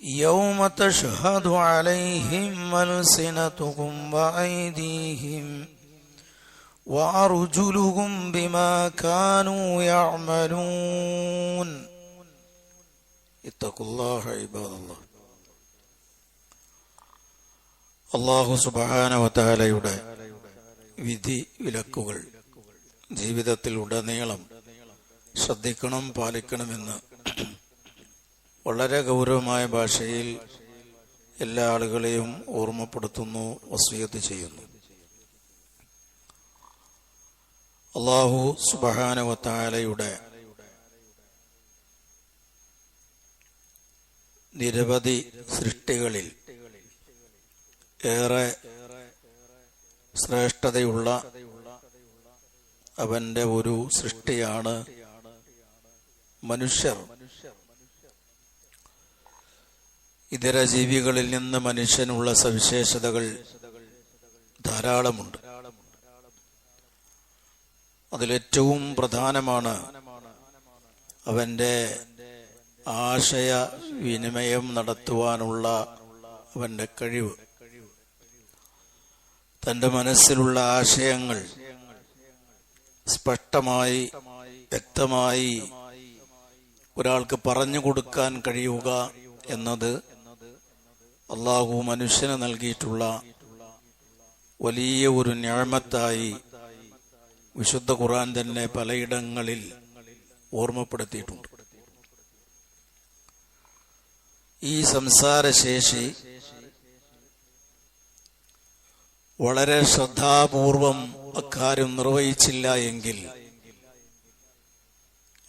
يوم تشهد عليهم ألسنتهم وأيديهم وأرجلهم بما كانوا يعملون اتقوا الله عباد الله. അല്ലാഹു സുബ്ഹാനഹു വ തആലയുടെ വിധി വിലക്കുകൾ ജീവിതത്തിൽ ഉടനീളം ശ്രദ്ധിക്കണം, പാലിക്കണമെന്ന് വളരെ ഗൗരവമായ ഭാഷയിൽ എല്ലാ ആളുകളെയും ഓർമ്മപ്പെടുത്തുന്നു, വസിയത്ത് ചെയ്യുന്നു. അല്ലാഹു സുബ്ഹാനഹു വ തആലയുടെ നിരവധി സൃഷ്ടികളിൽ ഏറെ ശ്രേഷ്ഠതയുള്ള അവന്റെ ഒരു സൃഷ്ടിയാണ് മനുഷ്യർ. ഇതര ജീവികളിൽ നിന്ന് മനുഷ്യനുള്ള സവിശേഷതകൾ ധാരാളമുണ്ട്. അതിലേറ്റവും പ്രധാനമാണ് അവന്റെ ആശയവിനിമയം നടത്തുവാനുള്ള അവന്റെ കഴിവ്. തന്റെ മനസ്സിലുള്ള ആശയങ്ങൾ സ്പഷ്ടമായി വ്യക്തമായി ഒരാൾക്ക് പറഞ്ഞു കൊടുക്കാൻ കഴിയുക എന്നത് അല്ലാഹു മനുഷ്യന് നൽകിയിട്ടുള്ള വലിയ ഒരു നിഅമത്തായി വിശുദ്ധ ഖുർആൻ തന്നെ പലയിടങ്ങളിൽ ഓർമ്മപ്പെടുത്തിയിട്ടുണ്ട്. ഈ സംസാരശേഷി വളരെ ശ്രദ്ധാപൂർവം അക്കാര്യം നിർവഹിച്ചില്ല എങ്കിൽ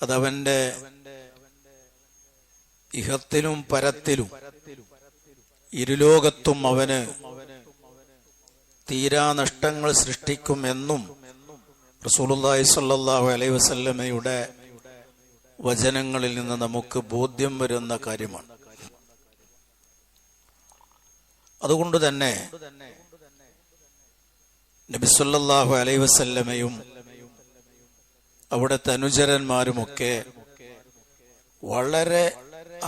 അതവന്റെ ഇഹത്തിലും പരത്തിലും ഇരുലോകത്തും അവന് തീരാനഷ്ടങ്ങൾ സൃഷ്ടിക്കുമെന്നും റസൂലുള്ളാഹി സ്വല്ലല്ലാഹു അലൈഹി വസല്ലമയുടെ വചനങ്ങളിൽ നിന്ന് നമുക്ക് ബോധ്യം വരുന്ന കാര്യമാണ്. അതുകൊണ്ട് തന്നെ നബി സല്ലല്ലാഹു അലൈഹി വസല്ലമയും അവിടുത്തെ അനുചരന്മാരുമൊക്കെ വളരെ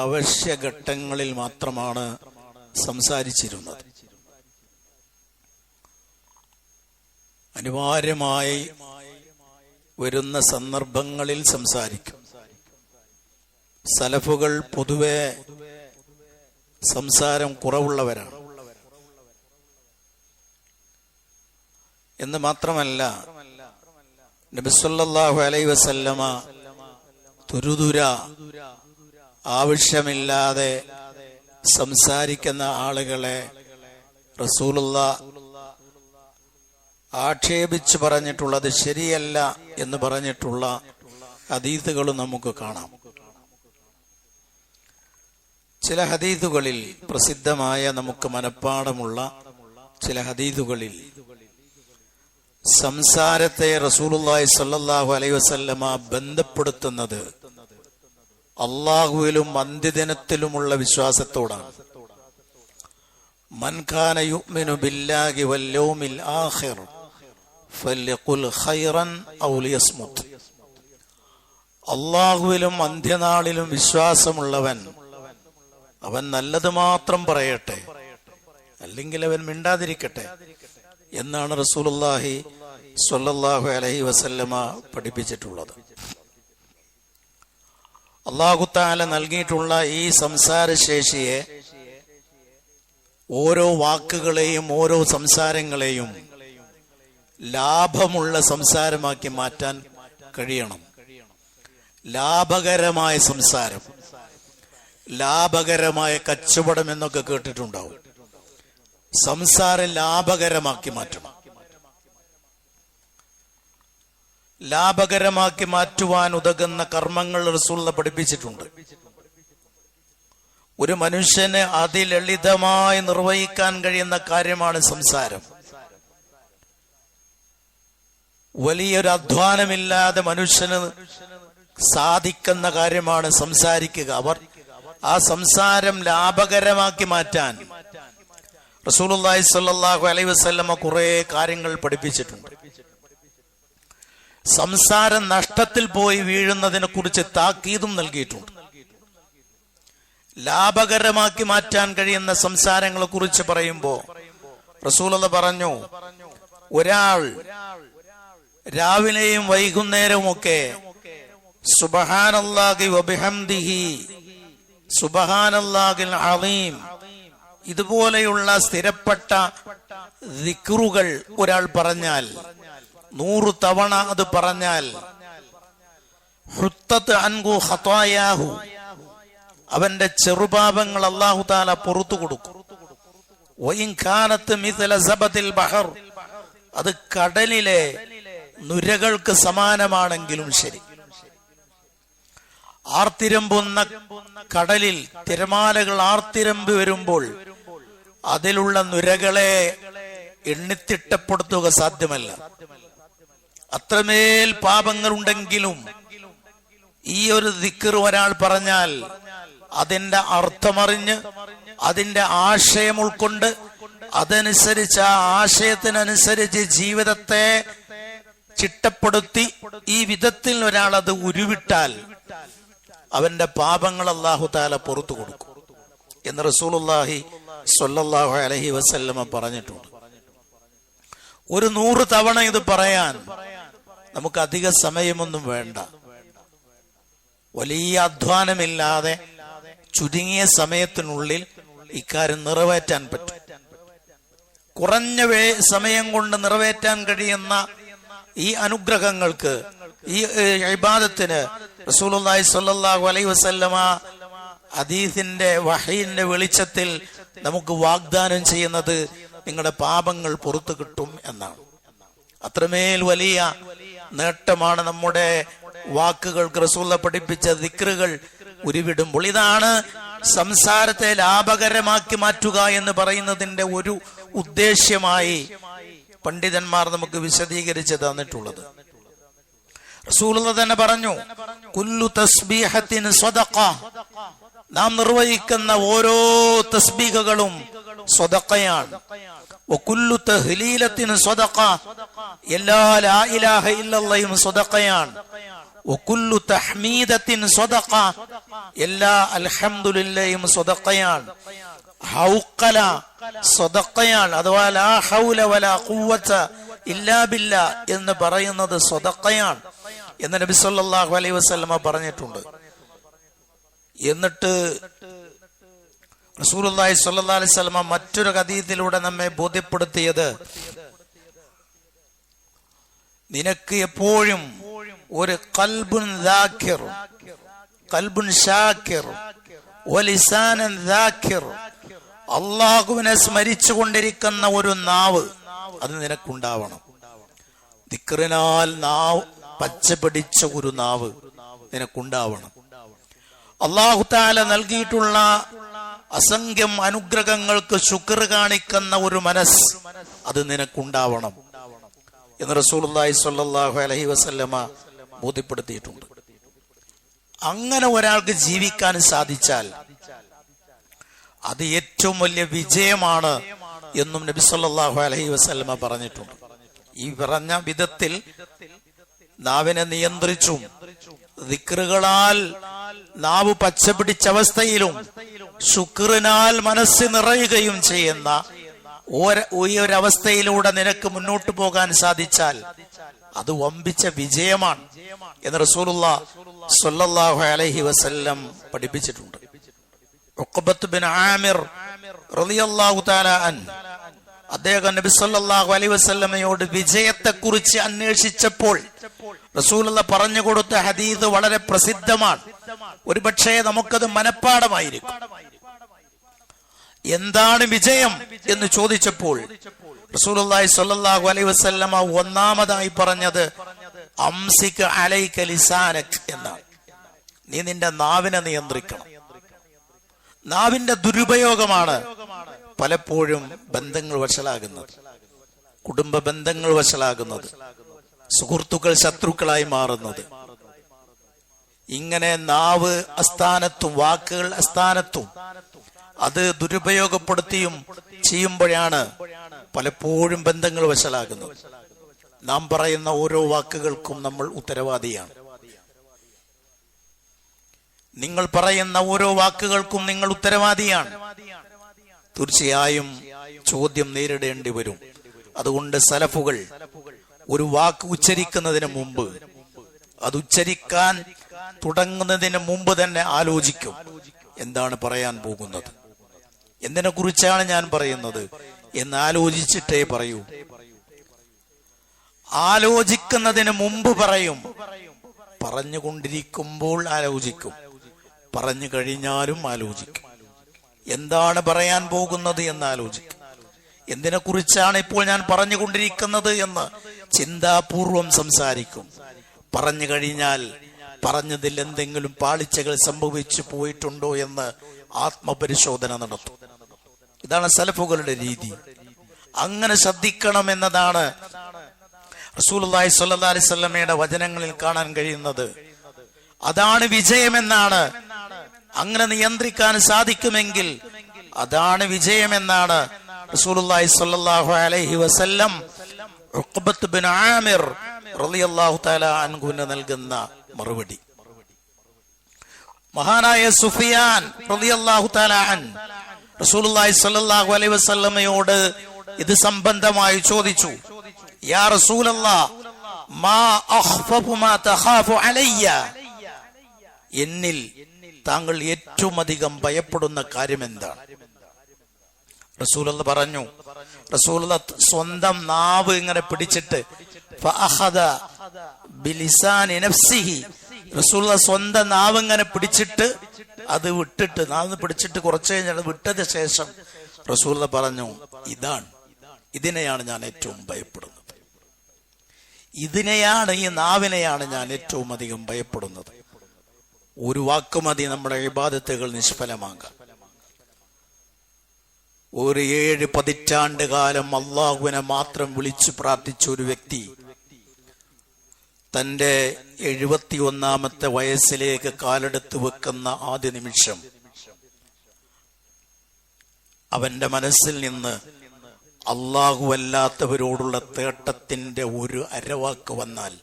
അവശ്യഘട്ടങ്ങളിൽ മാത്രമാണ് സംസാരിച്ചിരുന്നത്. അനിവാര്യമായി വരുന്ന സന്ദർഭങ്ങളിൽ സംസാരിക്കും. സലഫുകൾ പൊതുവെ സംസാരം കുറവുള്ളവരാണ്. എന്ന് മാത്രമല്ല, നബി സല്ലല്ലാഹു അലൈഹി വസല്ലമ തുരുതുര ആവശ്യമില്ലാതെ സംസാരിക്കുന്ന ആളുകളെ റസൂലുള്ളാഹ് ആക്ഷേപിച്ചു പറഞ്ഞിട്ടുള്ളത് ശരിയല്ല എന്ന് പറഞ്ഞിട്ടുള്ള ഹദീസുകളും നമുക്ക് കാണാം. ചില ഹദീസുകളിൽ പ്രസിദ്ധമായ നമുക്ക് മനഃപ്പാഠമുള്ള ചില ഹദീസുകളിൽ സംസാരത്തെ റസൂലുള്ളാഹി സ്വല്ലല്ലാഹു അലൈഹി വസല്ലമ ബന്ധപ്പെടുത്തുന്നത് അല്ലാഹുവിലും അന്ത്യദിനത്തിലുമുള്ള വിശ്വാസത്തോടാണ്. മൻ കാന യുഅ്മിനു ബില്ലാഹി വൽ യൗമിൽ ആഖിർ ഫല്യഖുൽ ഖൈറൻ ഔ ലിയസ്മുത്. അല്ലാഹുവിലും അന്ത്യനാളിലും വിശ്വാസമുള്ളവൻ അവൻ നല്ലത് മാത്രം പറയട്ടെ, അല്ലെങ്കിൽ അവൻ മിണ്ടാതിരിക്കട്ടെ എന്നാണ് റസൂലുള്ളാഹി സ്വല്ലല്ലാഹു അലൈഹി വസല്ലമ പഠിപ്പിച്ചിട്ടുള്ളത്. അല്ലാഹു തആല നൽകിയിട്ടുള്ള ഈ സംസാരശേഷിയെ ഓരോ വാക്കുകളെയും ഓരോ സംസാരങ്ങളെയും ലാഭമുള്ള സംസാരമാക്കി മാറ്റാൻ കഴിയണം. ലാഭകരമായ സംസാരം, ലാഭകരമായ കച്ചവടം എന്നൊക്കെ കേട്ടിട്ടുണ്ടാവും. സംസാരം ലാഭകരമാക്കി മാറ്റണം. ലാഭകരമാക്കി മാറ്റുവാൻ ഉതകുന്ന കർമ്മങ്ങൾ റസൂലുള്ളാഹി പഠിപ്പിച്ചിട്ടുണ്ട്. ഒരു മനുഷ്യന് അതിലളിതമായി നിർവഹിക്കാൻ കഴിയുന്ന കാര്യമാണ് സംസാരം. വലിയൊരു അധ്വാനമില്ലാതെ മനുഷ്യന് സാധിക്കുന്ന കാര്യമാണ് സംസാരിക്കുക. ആ സംസാരം ലാഭകരമാക്കി മാറ്റാൻ റസൂലുള്ളാഹി സ്വല്ലല്ലാഹു അലൈഹി വസല്ലമ കുറെ കാര്യങ്ങൾ പഠിപ്പിച്ചിട്ടുണ്ട്. സംസാരം നഷ്ടത്തിൽ പോയി വീഴുന്നതിനെ കുറിച്ച് താക്കീതും നൽകിയിട്ടുണ്ട്. ലാഭകരമാക്കി മാറ്റാൻ കഴിയുന്ന സംസാരങ്ങളെ കുറിച്ച് പറയുമ്പോ റസൂലുള്ളാഹി പറഞ്ഞു, ഒരാൾ രാവിലെയും വൈകുന്നേരവുമൊക്കെ സുബ്ഹാനല്ലാഹി വബിഹംദിഹി സുബ്ഹാനല്ലാഹിൽ അളീം ഇതുപോലെയുള്ള സ്ഥിരപ്പെട്ട ദിക്റുകൾ ഒരാൾ പറഞ്ഞാൽ, 100 തവണ അത് പറഞ്ഞാൽ, ഹുത്തത്ത് അൻഹു ഖതായാഹു അവന്റെ ചെറുപാപങ്ങൾ അല്ലാഹു തആല പുറത്തു കൊടുക്കും. വഇൻ കാനത്ത് മിസ്ല സബദിൽ ബഹർ അത് കടലിലെ നുരകൾക്ക് സമാനമാണെങ്കിലും ശരി. ആർത്തിരമ്പുന്ന കടലിൽ തിരമാലകൾ ആർത്തിരമ്പ് വരുമ്പോൾ അതിലുള്ള നുരകളെ എണ്ണിത്തിട്ടപ്പെടുത്തുക സാധ്യമല്ല. അത്രമേൽ പാപങ്ങൾ ഉണ്ടെങ്കിലും ഈ ഒരു ദിക്ർ ഒരാൾ പറഞ്ഞാൽ അതിന്റെ അർത്ഥമറിഞ്ഞ് അതിന്റെ ആശയം ഉൾക്കൊണ്ട് അതനുസരിച്ച് ആ ആശയത്തിനനുസരിച്ച് ജീവിതത്തെ ചിട്ടപ്പെടുത്തി ഈ വിധത്തിൽ ഒരാൾ അത് ഉരുവിട്ടാൽ അവന്റെ പാപങ്ങൾ അല്ലാഹു തആല പുറത്തു കൊടുക്കും എന്ന് റസൂലുള്ളാഹി സ്വല്ലല്ലാഹു അലൈഹി വസല്ലമ പറഞ്ഞിട്ടുണ്ട്. ഒരു 100 തവണ ഇത് പറയാൻ നമുക്ക് അധിക സമയമൊന്നും വേണ്ട. വലിയ അധ്വാനമില്ലാതെ ചുരുങ്ങിയ സമയത്തിനുള്ളിൽ ഇക്കാര്യം നിറവേറ്റാൻ പറ്റും. കുറഞ്ഞ സമയം കൊണ്ട് നിറവേറ്റാൻ കഴിയുന്ന ഈ അനുഗ്രഹങ്ങൾക്ക്, ഈ ഇബാദത്തിന് റസൂലുള്ളാഹി സ്വല്ലല്ലാഹു അലൈഹി വസല്ലമ ഹദീസിന്റെ വഹയിന്റെ വെളിച്ചത്തിൽ നമുക്ക് വാഗ്ദാനം ചെയ്യുന്നത് നിങ്ങളുടെ പാപങ്ങൾ പുറത്തു കിട്ടും എന്നാണ്. അത്രമേൽ വലിയ നേട്ടമാണ് നമ്മുടെ വാക്കുകൾക്ക് റസൂലുള്ളാഹി പഠിപ്പിച്ച ദിക്റുകൾ ഉരുവിടുമ്പോൾ. ഇതാണ് സംസാരത്തെ ലാഭകരമാക്കി മാറ്റുക എന്ന് പറയുന്നതിന്റെ ഒരു ഉദ്ദേശ്യമായി പണ്ഡിതന്മാർ നമുക്ക് വിശദീകരിച്ച് തന്നിട്ടുള്ളത്. റസൂലുള്ളാഹി തന്നെ പറഞ്ഞു, കുല്ലു തസ്ബീഹത്തിൻ സ്വദഖ, നാം നിർവഹിക്കുന്ന ഓരോ തസ്ബീഹകളും സ്വദഖയാണ്. വകുല്ലു തഹ്ലീലത്തിൻ സ്വദഖ, എല്ലാ ലാ ഇലാഹ ഇല്ലല്ലാഹും സ്വദഖയാണ്. വകുല്ലു തഹ്മീദത്തിൻ സ്വദഖ, എല്ലാ അൽഹംദുലില്ലാഹും സ്വദഖയാണ്. ഹൗഖല സ്വദഖയാണ്, അഥവാ ലാ ഹൗല വലാ ഖുവത ഇല്ലാ ബില്ലാ എന്ന് പറയുന്നത് സ്വദഖയാണ് എന്ന് നബി സല്ലല്ലാഹു അലൈഹി വസല്ലമ പറഞ്ഞിട്ടുണ്ട്. എന്നിട്ട് റസൂലുള്ളാഹി സ്വല്ലല്ലാഹു അലൈഹി വസല്ലമ മറ്റൊരു ഹദീസിലൂടെ നമ്മെ ബോധ്യപ്പെടുത്തിയത്, നിനക്ക് എപ്പോഴും ഒരു ഖൽബുൻ ദാക്കിർ, ഖൽബുൻ ഷാക്കിർ, വലിസാനൻ ദാക്കിർ, അല്ലാഹുവിനെ സ്മരിച്ചു കൊണ്ടിരിക്കുന്ന ഒരു നാവ് അത് നിനക്കുണ്ടാവണം. ദിക്റിനാൽ നാവ് പച്ചപിടിച്ച ഒരു നാവ് നിനക്കുണ്ടാവണം. അല്ലാഹു തആല നൽകിയിട്ടുള്ള അസംഖ്യം അനുഗ്രഹങ്ങൾക്ക് ശുക്ർ കാണിക്കുന്ന ഒരു മനസ്സ് അത് നിനക്കുണ്ടാവണം എന്ന് റസൂലുള്ളാഹി സ്വല്ലല്ലാഹു അലൈഹി വസല്ലമ ബോധ്യപ്പെടുത്തിയിട്ടുണ്ട്. അങ്ങനെ ഒരാൾക്ക് ജീവിക്കാൻ സാധിച്ചാൽ അത് ഏറ്റവും വലിയ വിജയമാണ് എന്നും നബി സല്ലല്ലാഹു അലൈഹി വസല്ലമ പറഞ്ഞിട്ടുണ്ട്. ഈ പറഞ്ഞ വിധത്തിൽ നാവിനെ നിയന്ത്രിച്ചും ദിക്റുകളാൽ നാവ് പച്ചപിടിച്ച അവസ്ഥയിലും ശുക്റിനാൽ മനസ്സ് നിറയുകയും ചെയ്യുന്ന ഈ ഒരവസ്ഥയിലൂടെ നിനക്ക് മുന്നോട്ട് പോകാൻ സാധിച്ചാൽ അത് വമ്പിച്ച വിജയമാണ് എന്ന് റസൂലുള്ളാഹി സ്വല്ലല്ലാഹു അലൈഹി വസല്ലം പഠിപ്പിച്ചിട്ടുണ്ട്. ഉഖബത്ത് ബിൻ ആമിർ റളിയല്ലാഹു തആല അൻഹു അദ്ദേഹം നബി സല്ലല്ലാഹു അലൈഹി വസല്ലമയോട് വിജയത്തെക്കുറിച്ച് അന്വേഷിച്ചപ്പോൾ റസൂലുള്ളാഹി പറഞ്ഞു കൊടുത്ത ഹദീസ് വളരെ പ്രസിദ്ധമാണ്. ഒരുപക്ഷേ നമുക്കത് മനഃപ്പാഠമായിരിക്കും. എന്താണ് വിജയം എന്ന് ചോദിച്ചപ്പോൾ റസൂലുള്ളാഹി സ്വല്ലല്ലാഹു അലൈഹി വസല്ലമ ഒന്നാമതായി പറഞ്ഞത് അംസിക അലൈക ലിസാനക് എന്നാണ്. നീ നിന്റെ നാവിനെ നിയന്ത്രിക്കണം. നാവിന്റെ ദുരുപയോഗമാണ് പലപ്പോഴും ബന്ധങ്ങൾ വഷളാകുന്നത്, കുടുംബ ബന്ധങ്ങൾ വഷളാകുന്നത്, സുഹൃത്തുക്കൾ ശത്രുക്കളായി മാറുന്നത്. ഇങ്ങനെ നാവ് അസ്ഥാനത്തും വാക്കുകൾ അസ്ഥാനത്തും അത് ദുരുപയോഗപ്പെടുത്തിയും ചെയ്യുമ്പോഴാണ് പലപ്പോഴും ബന്ധങ്ങൾ വഷളാകുന്നത്. നാം പറയുന്ന ഓരോ വാക്കുകൾക്കും നമ്മൾ ഉത്തരവാദിയാണ്. നിങ്ങൾ പറയുന്ന ഓരോ വാക്കുകൾക്കും നിങ്ങൾ ഉത്തരവാദിയാണ്. തീർച്ചയായും ചോദ്യം നേരിടേണ്ടി വരും. അതുകൊണ്ട് സലഫുകൾ ഒരു വാക്ക് ഉച്ചരിക്കുന്നതിന് മുമ്പ്, അത് ഉച്ചരിക്കാൻ തുടങ്ങുന്നതിന് മുമ്പ് തന്നെ ആലോചിക്കും, എന്താണ് പറയാൻ പോകുന്നത്, എന്തിനെ കുറിച്ചാണ് ഞാൻ പറയുന്നത് എന്ന് ആലോചിച്ചിട്ടേ പറയൂ. ആലോചിക്കുന്നതിന് മുമ്പ് പറയും, പറഞ്ഞുകൊണ്ടിരിക്കുമ്പോൾ ആലോചിക്കും, പറഞ്ഞു കഴിഞ്ഞാലും ആലോചിക്കും. എന്താണ് പറയാൻ പോകുന്നത് എന്ന് ആലോചിക്കും. എന്തിനെ കുറിച്ചാണ് ഇപ്പോൾ ഞാൻ പറഞ്ഞുകൊണ്ടിരിക്കുന്നത് എന്ന് ചിന്താപൂർവം സംസാരിക്കും. പറഞ്ഞു കഴിഞ്ഞാൽ പറഞ്ഞതിൽ എന്തെങ്കിലും പാളിച്ചകൾ സംഭവിച്ചു പോയിട്ടുണ്ടോ എന്ന് ആത്മപരിശോധന നടത്തും. ഇതാണ് സലഫുകളുടെ രീതി. അങ്ങനെ ശ്രദ്ധിക്കണം എന്നതാണ് റസൂലുള്ളാഹി സ്വല്ലല്ലാഹി അലൈഹി വസല്ലമയുടെ വചനങ്ങളിൽ കാണാൻ കഴിയുന്നത്. അതാണ് വിജയമെന്നാണ്. അങ്ങനെ നിയന്ത്രിക്കാൻ സാധിക്കുമെങ്കിൽ അതാണ് വിജയമെന്നാണ് റസൂലുള്ളാഹി സ്വല്ലല്ലാഹു അലൈഹി വസല്ലം ഉഖ്ബത്ത് ബിൻ ആമിർ റളിയല്ലാഹു തആല അൻഹുവിന് നൽകുന്ന മറുപടി. മഹാനായ സുഫിയാൻ റളിയല്ലാഹു തആല അൻ റസൂലുള്ളാഹി സ്വല്ലല്ലാഹു അലൈഹി വസല്ലമയോട് ഇത് സംബന്ധമായി ചോദിച്ചു, യാ റസൂലല്ലാഹ്, മാ അഖ്ഫഫു മാ തഖാഫു അലയ്യ, എന്നിൽ താങ്കൾ ഏറ്റവും അധികം ഭയപ്പെടുന്ന കാര്യം എന്താണ്? റസൂലുള്ള പറഞ്ഞു, റസൂലുള്ള സ്വന്തം നാവ് ഇങ്ങനെ പിടിച്ചിട്ട് ഫഅഖദ ബിലിസാനി നഫ്സിഹി, റസൂലുള്ള സ്വന്തം നാവ് ഇങ്ങനെ പിടിച്ചിട്ട് അത് വിട്ടിട്ട്, നാവ് പിടിച്ചിട്ട് കുറച്ചു കഴിഞ്ഞാൽ വിട്ടതിന് ശേഷം റസൂലുള്ള പറഞ്ഞു, ഇതിനെയാണ് ഞാൻ ഏറ്റവും ഭയപ്പെടുന്നത്. ഇതിനെയാണ്, ഈ നാവിനെയാണ് ഞാൻ ഏറ്റവും അധികം ഭയപ്പെടുന്നത്. ഒരു വാക്ക് മതി നമ്മുടെ ഇബാദത്തുകൾ നിഷ്ഫലമാകാം. ഒരു 7 പതിറ്റാണ്ട് കാലം അള്ളാഹുവിനെ മാത്രം വിളിച്ചു പ്രാർത്ഥിച്ച ഒരു വ്യക്തി തന്റെ 71ാമത്തെ വയസ്സിലേക്ക് കാലെടുത്ത് വെക്കുന്ന ആദ്യ നിമിഷം അവന്റെ മനസ്സിൽ നിന്ന് അള്ളാഹു അല്ലാത്തവരോടുള്ള തേട്ടത്തിന്റെ ഒരു അരവാക്ക് വന്നാൽ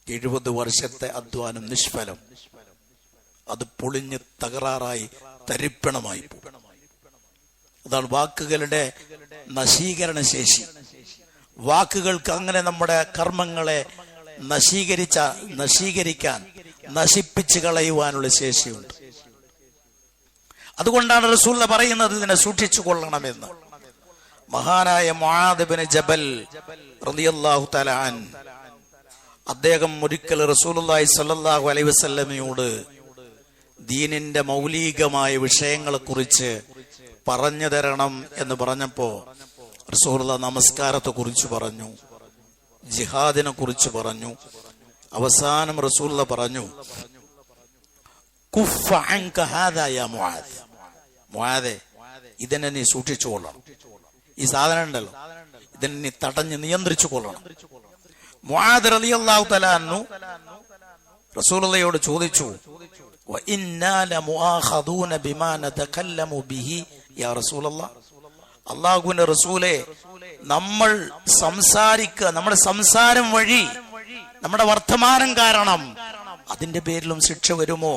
70 വർഷത്തെ അധ്വാനം നിഷ്ഫലം. അത് പൊളിഞ്ഞ് തകരാറായി തരിപ്പണമായി പോകും. അതാണ് വാക്കുകളുടെ നശീകരണ ശേഷി. വാക്കുകൾക്ക് അങ്ങനെ നമ്മുടെ കർമ്മങ്ങളെ നശീകരിക്കാൻ, നശിപ്പിച്ചു കളയുവാനുള്ള ശേഷിയുണ്ട്. അതുകൊണ്ടാണ് റസൂൽ പറയുന്നത് ഇതിനെ സൂക്ഷിച്ചു കൊള്ളണമെന്ന്. മഹാനായ മുആദ് ഇബ്നു ജബൽ റളിയല്ലാഹു തആല അൻ, അദ്ദേഹം ഒരിക്കൽ റസൂലുള്ളാഹി സ്വല്ലല്ലാഹു അലൈഹി വസല്ലമയോട് ദീനിന്റെ മൗലികമായ വിഷയങ്ങളെ കുറിച്ച് പറഞ്ഞു തരണം എന്ന് പറഞ്ഞപ്പോ റസൂലുള്ളാഹി നമസ്കാരത്തെ കുറിച്ച് പറഞ്ഞു, ജിഹാദിനെ കുറിച്ച് പറഞ്ഞു. അവസാനം റസൂലുള്ളാഹി പറഞ്ഞു, കുഫ്ഫ അൻക ഹാദാ യാ മുആദ്, മുആദേ, ഇതിനെ നീ സൂക്ഷിച്ചു കൊള്ളണം. ഈ സാധനം ഉണ്ടല്ലോ, ഇതിനെ നീ തടഞ്ഞ് നിയന്ത്രിച്ചു കൊള്ളണം. മുആദ് റളിയല്ലാഹു തആല അൻഹു റസൂലുള്ളാഹിയോട് ചോദിച്ചു, വഇന്നാ ലമുആഖദൂന ബിമാ നതകല്ലമു ബിഹി യാ റസൂലല്ലാഹ്, അല്ലാഹുവിന്റെ റസൂലേ, നമ്മൾ നമ്മുടെ സംസാരം വഴി, നമ്മുടെ വർത്തമാനം കാരണം അതിന്റെ പേരിലും ശിക്ഷ വരുമോ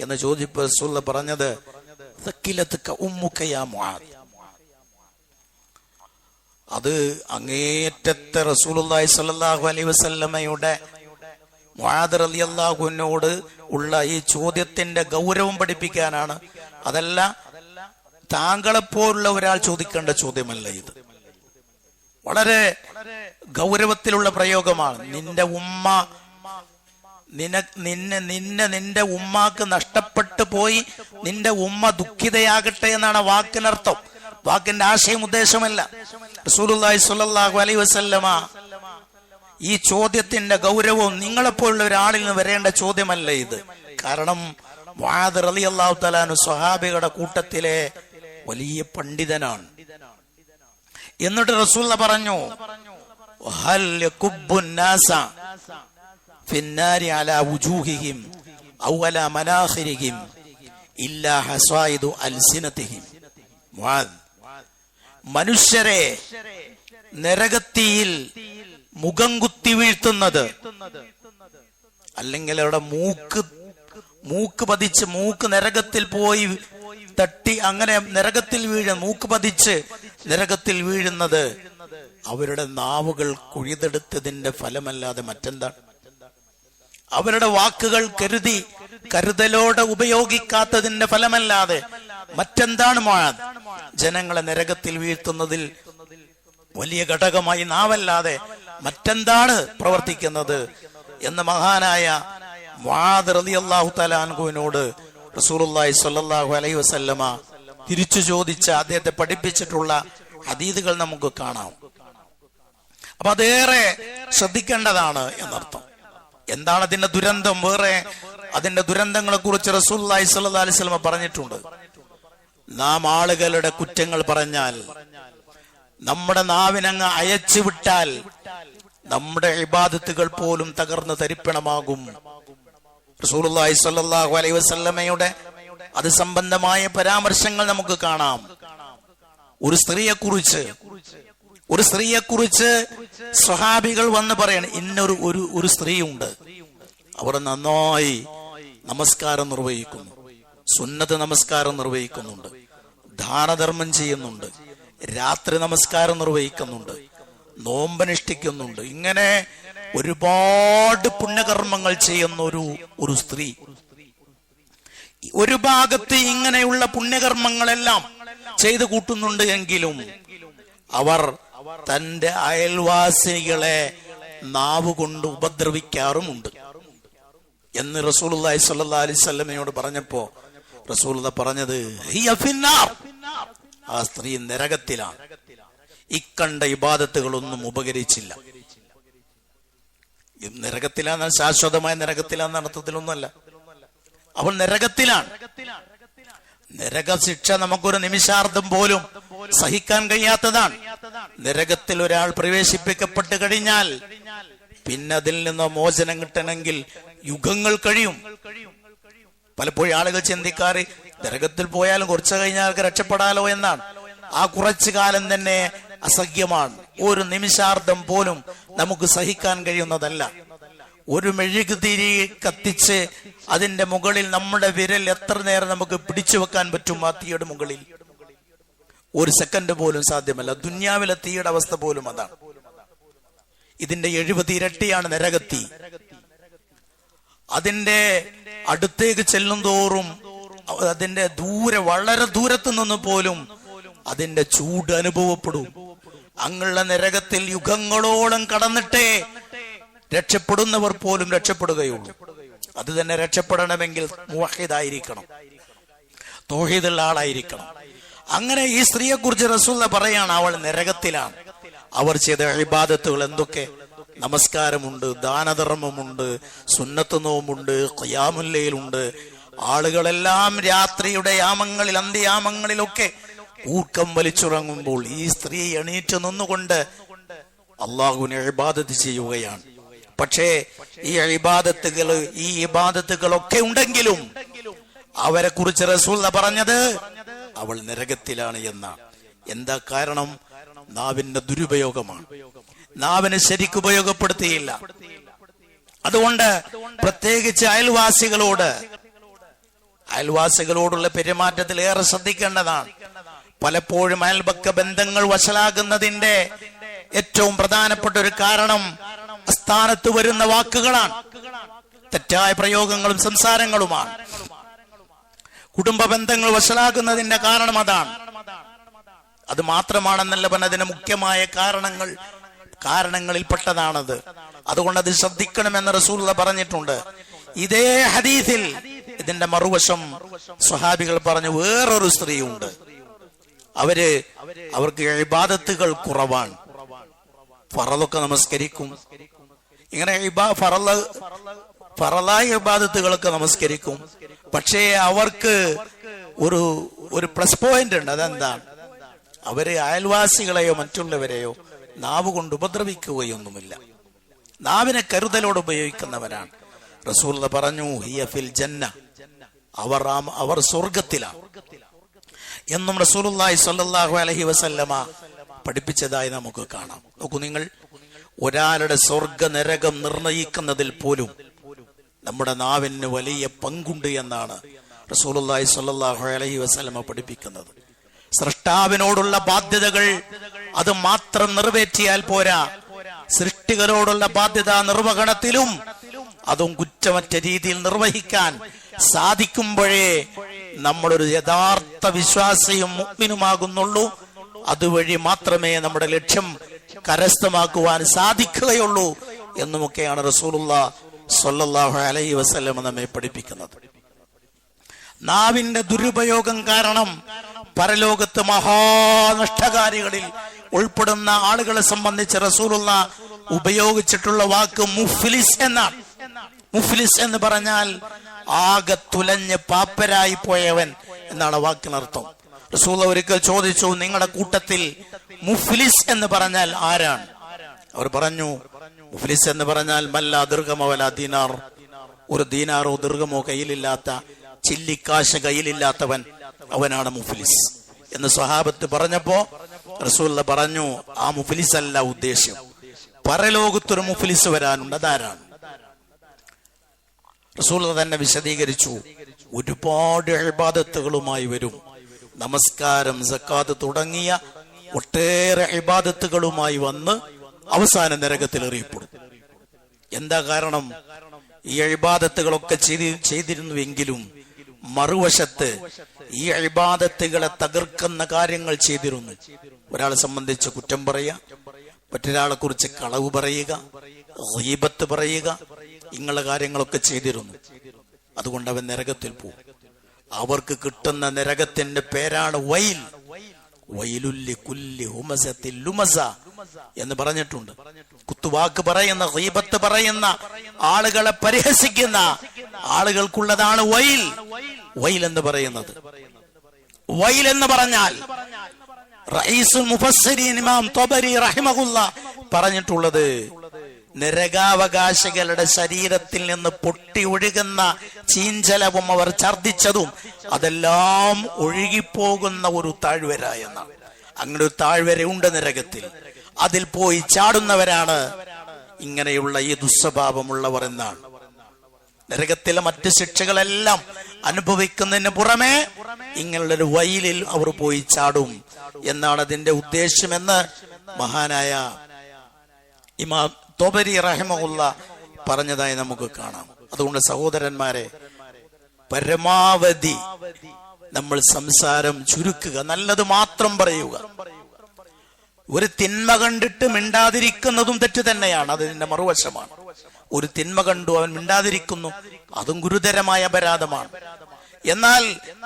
എന്ന് ചോദിച്ചപ്പോൾ റസൂൽ പറഞ്ഞത്, സക്കിലതുക ഉമ്മുക യാ മുആദ്. അത് അങ്ങേയറ്റത്തെ റസൂലുള്ളാഹി സ്വല്ലല്ലാഹു അലൈഹി വസല്ലമയുടെ മുആദ് റളിയല്ലാഹു അൻഹുവോട് ഉള്ള ഈ ചോദ്യത്തിന്റെ ഗൗരവം പഠിപ്പിക്കാനാണ്. അതല്ല താങ്കളെപ്പോലുള്ള ഒരാൾ ചോദിക്കേണ്ട ചോദ്യമല്ല ഇത്. വളരെ ഗൗരവത്തിലുള്ള പ്രയോഗമാണ്. നിന്റെ ഉമ്മാക്ക് നഷ്ടപ്പെട്ടു പോയി, നിന്റെ ഉമ്മ ദുഃഖിതയാകട്ടെ എന്നാണ് വാക്കിനർത്ഥം. വാക്കിന്റെ ആശയം ഉദ്ദേശമല്ല. റസൂലുള്ളാഹി സ്വല്ലല്ലാഹു അലൈഹി വസല്ലമ ഈ ചോദ്യത്തിന്റെ ഗൗരവവും നിങ്ങളെപ്പോലുള്ള ഒരാളിൽ നിന്ന് വരേണ്ട ചോദ്യമല്ല ഇത്. കാരണം മുആദ് റളിയല്ലാഹു തആല അൻഹു സ്വഹാബികളുടെ കൂട്ടത്തിലെ വലിയ പണ്ഡിതനാണ്. എന്നിട്ട് റസൂൽ പറഞ്ഞു, ഹൽ യകുബ്ബുൻ നാസ ഫിന്നാരി അലാ വുജൂഹിഹിം ഔ അലാ മനാഖിരിഹിം ഇല്ലാ ഹസായിദു അൽസിനതിഹിം. മുആദ്, മനുഷ്യരെ നരകത്തിയിൽ മുഖം കുത്തി വീഴ്ത്തുന്നത്, അല്ലെങ്കിൽ അവരുടെ മൂക്ക് പതിച്ച് മൂക്ക് നരകത്തിൽ പോയി തട്ടി അങ്ങനെ നരകത്തിൽ മൂക്ക് പതിച്ച് നരകത്തിൽ വീഴുന്നത് അവരുടെ നാവുകൾ കുഴിതെടുത്തതിന്റെ ഫലമല്ലാതെ മറ്റെന്താണ്? അവരുടെ വാക്കുകൾ കരുതലോടെ ഉപയോഗിക്കാത്തതിന്റെ ഫലമല്ലാതെ മറ്റെന്താണ് മുആദ്? ജനങ്ങളെ നരകത്തിൽ വീഴ്ത്തുന്നതിൽ വലിയ ഘടകമായി നാവല്ലാതെ മറ്റെന്താണ് പ്രവർത്തിക്കുന്നത് എന്ന് മഹാനായ മുആദ് റളിയല്ലാഹു തആല അൻഹുവിനോട് റസൂലുള്ളാഹി സ്വല്ലല്ലാഹു അലൈഹി വസല്ലമ തിരിച്ചു ചോദിച്ച അദ്ദേഹത്തെ പഠിപ്പിച്ചിട്ടുള്ള ഹദീസുകൾ നമുക്ക് കാണാം. അപ്പൊ അതേറെ ശ്രദ്ധിക്കേണ്ടതാണ് എന്നർത്ഥം. എന്താണ് അതിന്റെ ദുരന്തം? വേറെ അതിന്റെ ദുരന്തങ്ങളെ കുറിച്ച് റസൂലുള്ളാഹി സ്വല്ലല്ലാഹു അലൈഹി വസല്ലമ പറഞ്ഞിട്ടുണ്ട്. നാം ആളുകളുടെ കുറ്റങ്ങൾ പറഞ്ഞാൽ, നമ്മുടെ നാവിനങ്ങ് അയച്ചു വിട്ടാൽ നമ്മുടെ ഇബാദത്തുകൾ പോലും തകർന്ന് തരിപ്പണമാകും. റസൂലുള്ളാഹി സ്വല്ലല്ലാഹു അലൈഹി വസല്ലമയുടെ അത് സംബന്ധമായ പരാമർശങ്ങൾ നമുക്ക് കാണാം. ഒരു സ്ത്രീയെ കുറിച്ച് സ്വഹാബികൾ വന്ന് പറയണം, ഇന്നൊരു ഒരു സ്ത്രീയുണ്ട്, അവർ നന്നായി നമസ്കാരം നിർവഹിക്കുന്നു, സുന്നത്ത് നമസ്കാരം നിർവഹിക്കുന്നുണ്ട്, ദാനധർമ്മം ചെയ്യുന്നുണ്ട്, രാത്രി നമസ്കാരം നിർവഹിക്കുന്നുണ്ട്, നോമ്പനുഷ്ഠിക്കുന്നുണ്ട്, ഇങ്ങനെ ഒരുപാട് പുണ്യകർമ്മങ്ങൾ ചെയ്യുന്ന ഒരു സ്ത്രീ. ഒരു ഭാഗത്ത് ഇങ്ങനെയുള്ള പുണ്യകർമ്മങ്ങളെല്ലാം ചെയ്തു കൂട്ടുന്നുണ്ട് എങ്കിലും അവർ തന്റെ അയൽവാസികളെ നാവ് കൊണ്ട് ഉപദ്രവിക്കാറുമുണ്ട് എന്ന് റസൂലുള്ളാഹി സ്വല്ലല്ലാഹു അലൈഹി വസല്ലമയോട് പറഞ്ഞപ്പോ റസൂലുള്ളാഹി പറഞ്ഞത് ഹിയ ഫിന്നാർ, ആ സ്ത്രീ നരകത്തിലാണ്. ഇക്കണ്ട ഇബാദത്തുകളൊന്നും ഉപകരിച്ചില്ല. നരകത്തിലാന്ന് ശാശ്വതമായ നരകത്തിലാന്ന അർത്ഥത്തിലൊന്നുമല്ല, അവൾ നരകത്തിലാണ്. നരകശിക്ഷ നമുക്കൊരു നിമിഷാർദ്ധം പോലും സഹിക്കാൻ കഴിയാത്തതാണ്. നരകത്തിൽ ഒരാൾ പ്രവേശിപ്പിക്കപ്പെട്ട് കഴിഞ്ഞാൽ പിന്നെ അതിൽ നിന്ന് മോചനം കിട്ടണമെങ്കിൽ യുഗങ്ങൾ കഴിയും. പലപ്പോഴും ആളുകൾ ചിന്തിക്കാറ് നരകത്തിൽ പോയാലും കുറച്ചു കഴിഞ്ഞാൽ രക്ഷപ്പെടാലോ എന്നാണ്. ആ കുറച്ചു കാലം തന്നെ അസഹ്യമാണ്. ഒരു നിമിഷാർദ്ധം പോലും നമുക്ക് സഹിക്കാൻ കഴിയുന്നതല്ല. ഒരു മെഴുകുതിരി കത്തിച്ച് അതിന്റെ മുകളിൽ നമ്മുടെ വിരൽ എത്ര നേരം നമുക്ക് പിടിച്ചു വെക്കാൻ പറ്റും? ആ തീയുടെ മുകളിൽ ഒരു സെക്കൻഡ് പോലും സാധ്യമല്ല. ദുന്യാവിലെ തീയുടെ അവസ്ഥ പോലും അതാണ്. ഇതിന്റെ 70 ഇരട്ടിയാണ് നരകത്തി. അതിന്റെ അടുത്തേക്ക് ചെല്ലും തോറും അതിന്റെ വളരെ ദൂരത്തു നിന്ന് പോലും അതിന്റെ ചൂട് അനുഭവപ്പെടും. അങ്ങുള്ള നരകത്തിൽ യുഗങ്ങളോളം കടന്നിട്ടേ രക്ഷപ്പെടുന്നവർ പോലും രക്ഷപ്പെടുകയുള്ളൂ. അത് തന്നെ രക്ഷപ്പെടണമെങ്കിൽ മുവഹിദായിരിക്കണം, തൗഹീദുള്ള ആളായിരിക്കണം. അങ്ങനെ ഈ സ്ത്രീയെ കുറിച്ച് റസൂലുള്ളാഹി പറയാണ്, അവൾ നരകത്തിലാണ്. അവർ ചെയ്ത ഇബാദത്തുകൾ എന്തൊക്കെ? നമസ്കാരമുണ്ട്, ദാനധർമ്മമുണ്ട്, സുന്നത്ത് നോമ്പുണ്ട്, ഖിയാമുൽ ലൈലുണ്ട്. ആളുകളെല്ലാം രാത്രിയുടെ യാമങ്ങളിൽ, അന്ത്യയാമങ്ങളിലൊക്കെ ഊർക്കം വലിച്ചുറങ്ങുമ്പോൾ ഈ സ്ത്രീ എണീറ്റ് നിന്നുകൊണ്ട് അള്ളാഹുവിനെ ഇബാദത്ത് ചെയ്യുകയാണ്. പക്ഷേ ഈ ഇബാദത്തുകളൊക്കെ ഉണ്ടെങ്കിലും അവരെ കുറിച്ച് റസൂലുള്ളാഹി പറഞ്ഞത് അവൾ നരകത്തിലാണ് എന്നാണ്. എന്താ കാരണം? നാവിന്റെ ദുരുപയോഗമാണ്. നാവിനെ ശരിക്കും ഉപയോഗപ്പെടുത്തിയില്ല. അതുകൊണ്ട് പ്രത്യേകിച്ച് അയൽവാസികളോടുള്ള പെരുമാറ്റത്തിൽ ഏറെ ശ്രദ്ധിക്കേണ്ടതാണ്. പലപ്പോഴും അയൽപക്ക ബന്ധങ്ങൾ വഷളാകുന്നതിന്റെ ഏറ്റവും പ്രധാനപ്പെട്ട ഒരു കാരണം അസ്ഥാനത്ത് വരുന്ന വാക്കുകളാണ്, തെറ്റായ പ്രയോഗങ്ങളും സംസാരങ്ങളുമാണ്. കുടുംബ ബന്ധങ്ങൾ വഷളാകുന്നതിന്റെ കാരണം അതാണ്. അത് മാത്രമാണെന്നല്ല പറഞ്ഞതിന് മുഖ്യമായ കാരണങ്ങളിൽപ്പെട്ടതാണത്. അതുകൊണ്ട് അത് ശ്രദ്ധിക്കണമെന്ന് റസൂലുള്ളാഹി പറഞ്ഞിട്ടുണ്ട്. ഇതേ ഹദീസിൽ ഇതിന്റെ മറുവശം സ്വഹാബികൾ പറഞ്ഞു, വേറൊരു സ്ത്രീയുണ്ട്, അവർക്ക് ഇബാദത്തുകൾ കുറവാണ്, ഫറളൊക്കെ നമസ്കരിക്കും, ഇങ്ങനെ ഫറളായ ഇബാദത്തുകളൊക്കെ നമസ്കരിക്കും. പക്ഷേ അവർക്ക് ഒരു പ്ലസ് പോയിന്റ് ഉണ്ട്. അതെന്താണ്? അവര് അയൽവാസികളെയോ മറ്റുള്ളവരെയോ നാവ് കൊണ്ട് ഉപദ്രവിക്കുകയൊന്നുമില്ല. നാവിനെ കരുതലോട് ഉപയോഗിക്കുന്നവരാണ്. റസൂലുള്ളാഹി പറഞ്ഞു, ഹിയ ഫിൽ ജന്ന, അവർ സ്വർഗത്തിലാണ് എന്നും റസൂലുള്ളാഹി സ്വല്ലല്ലാഹു അലൈഹി വസല്ലമ പഠിപ്പിച്ചതായി നമുക്ക് കാണാം. നോക്കൂ നിങ്ങൾ, ഒരാളുടെ സ്വർഗ നരകം നിർണയിക്കുന്നതിൽ പോലും നമ്മുടെ നാവിന് വലിയ പങ്കുണ്ട് എന്നാണ് റസൂലുള്ളാഹി സ്വല്ലല്ലാഹു അലൈഹി വസല്ലമ പഠിപ്പിക്കുന്നത്. സൃഷ്ടാവിനോടുള്ള ബാധ്യതകൾ അത് മാത്രം നിറവേറ്റിയാൽ പോരാ, സൃഷ്ടികളോടുള്ള ബാധ്യത നിർവഹണത്തിലും അതും കുറ്റമറ്റ രീതിയിൽ നിർവഹിക്കാൻ സാധിക്കുമ്പോഴേ നമ്മളൊരു യഥാർത്ഥ വിശ്വാസിയും മുഅ്മിനുമാകുന്നുള്ളൂ. അതുവഴി മാത്രമേ നമ്മുടെ ലക്ഷ്യം കരസ്ഥമാക്കുവാൻ സാധിക്കുകയുള്ളൂ എന്നുമൊക്കെയാണ് റസൂലുള്ളാഹി സ്വല്ലല്ലാഹു അലൈഹി വസല്ലം നമ്മെ പഠിപ്പിക്കുന്നത്. നാവിന്റെ ദുരുപയോഗം കാരണം പരലോകത്ത് മഹാനഷ്ടകാരികളിൽ ഉൾപ്പെടുന്ന ആളുകളെ സംബന്ധിച്ച് റസൂലുള്ളാഹി ഉപയോഗിച്ചിട്ടുള്ള വാക്ക് മുഫ്ലിസ് എന്നാണ്. മുഫ്ലിസ് എന്ന് പറഞ്ഞാൽ ആകെ തുലഞ്ഞ് പാപ്പരായി പോയവൻ എന്നാണ് വാക്കിനർത്ഥം. റസൂലുള്ളാഹി ഒരിക്കൽ ചോദിച്ചു, നിങ്ങളുടെ കൂട്ടത്തിൽ മുഫ്ലിസ് എന്ന് പറഞ്ഞാൽ ആരാണ്? അവർ പറഞ്ഞു, മുഫ്ലിസ് എന്ന് പറഞ്ഞാൽ മല്ലാ ദിർഹമോ വലാ ദീനാർ, ഒരു ദീനാറോ ദിർഹമോ കയ്യിലില്ലാത്ത, ചില്ലിക്കാശ് കയ്യിലില്ലാത്തവൻ, അവനാണ് മുഫ്ലിസ് എന്ന് സ്വഹാബത്ത് പറഞ്ഞപ്പോ റസൂലുള്ളാഹി പറഞ്ഞു, ആ മുഫ്ലിസ് അല്ല ഉദ്ദേശ്യം, പരലോകത്തൊരു മുഫ്ലിസ് വരാനുണ്ട്. അതാരാണ്? റസൂലുള്ളാഹി തന്നെ വിശദീകരിച്ചു, ഒരുപാട് ഇബാദത്തുകളുമായി വരും, നമസ്കാരം, സക്കാത്ത് തുടങ്ങിയ ഒട്ടേറെ ഇബാദത്തുകളുമായി വന്ന് അവസാന നരകത്തിൽ എറിയപ്പെടും. എന്താ കാരണം? ഈ ഇബാദത്തുകളൊക്കെ ചെയ്തിരുന്നുവെങ്കിലും മറുവശത്ത് ഈ ഇബാദത്തുകളെ തകർക്കുന്ന കാര്യങ്ങൾ ചെയ്തിരുന്നു. ഒരാളെ സംബന്ധിച്ച് കുറ്റം പറയുക, മറ്റൊരാളെ കുറിച്ച് കളവ് പറയുക, ഗീബത്ത് പറയുക, ഇങ്ങനെയുള്ള കാര്യങ്ങളൊക്കെ ചെയ്തിരുന്നു. അതുകൊണ്ട് അവൻ നരകത്തിൽ പോകും. അവർക്ക് കിട്ടുന്ന നരകത്തിന്റെ പേരാണ് വൈൽ. വൈലുല്ലി കുല്ലി ഹുമസത്തിൽ ലുമസ എന്ന് പറഞ്ഞിട്ടുണ്ട്. കുത്തുവാക്ക് പറയുന്ന, ഗീബത്ത് പറയുന്ന, ആളുകളെ പരിഹസിക്കുന്ന ആളുകൾക്കുള്ളതാണ് വൈൽ. വൈൽ എന്ന് പറയുന്നത്, വൈൽ എന്ന് പറഞ്ഞാൽ റഈസുൽ മുഫസ്സിരീൻ ഇമാം ത്വബരി റഹിമഹുല്ലാഹ് പറഞ്ഞിട്ടുള്ളത്, നരകാവകാശികളുടെ ശരീരത്തിൽ നിന്ന് പൊട്ടി ഒഴുകുന്ന ചീഞ്ചലവും അവർ ഛർദിച്ചതും അതെല്ലാം ഒഴുകിപ്പോകുന്ന ഒരു താഴ്വര എന്നാണ്. അങ്ങനെ ഒരു താഴ്വര ഉണ്ട് നരകത്തിൽ. അതിൽ പോയി ചാടുന്നവരാണ് ഇങ്ങനെയുള്ള ഈ ദുസ്വഭാവമുള്ളവർ എന്നാണ്. നരകത്തിലെ മറ്റ് ശിക്ഷകളെല്ലാം അനുഭവിക്കുന്നതിന് പുറമെ ഇങ്ങനെയുള്ളൊരു വയലിൽ അവർ പോയി ചാടും എന്നാണ് അതിന്റെ ഉദ്ദേശമെന്ന് മഹാനായ ഇമാം ത്വബരി റഹിമഹുല്ലാഹ് പറഞ്ഞതായി നമുക്ക് കാണാം. അതുകൊണ്ട് സഹോദരന്മാരെ, പരമാവധി നമ്മൾ സംസാരം ചുരുക്കുക, നല്ലത് മാത്രം പറയുക. ഒരു തിന്മ കണ്ടിട്ട് മിണ്ടാതിരിക്കുന്നതും തെറ്റ് തന്നെയാണ്, അതിന്റെ മറുവശമാണ്. ഒരു തിന്മ കണ്ടു അവൻ മിണ്ടാതിരിക്കുന്നു, അതും ഗുരുതരമായ അപരാധമാണ്. എന്നാൽ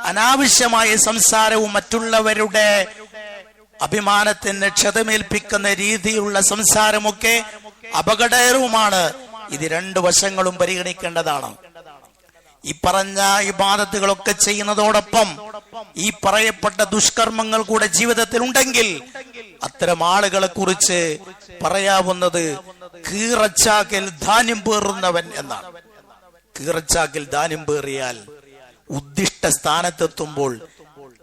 അനാവശ്യമായ സംസാരവും മറ്റുള്ളവരുടെ അഭിമാനത്തിന് ക്ഷതമേൽപ്പിക്കുന്ന രീതിയിലുള്ള സംസാരമൊക്കെ അപകടകരവുമാണ്. ഇത് രണ്ട് വശങ്ങളും പരിഗണിക്കേണ്ടതാണ്. ഈ പറഞ്ഞ ഇബാദത്തുകളൊക്കെ ചെയ്യുന്നതോടൊപ്പം ഈ പറയപ്പെട്ട ദുഷ്കർമ്മങ്ങൾ കൂടെ ജീവിതത്തിൽ ഉണ്ടെങ്കിൽ അത്തരം ആളുകളെ കുറിച്ച് പറയാവുന്നത് കീറച്ചാക്കിൽ ധാന്യം പേറുന്നവൻ എന്നാണ്. കീറച്ചാക്കിൽ ധാന്യം പേറിയാൽ ഉദ്ദിഷ്ട സ്ഥാനത്തെത്തുമ്പോൾ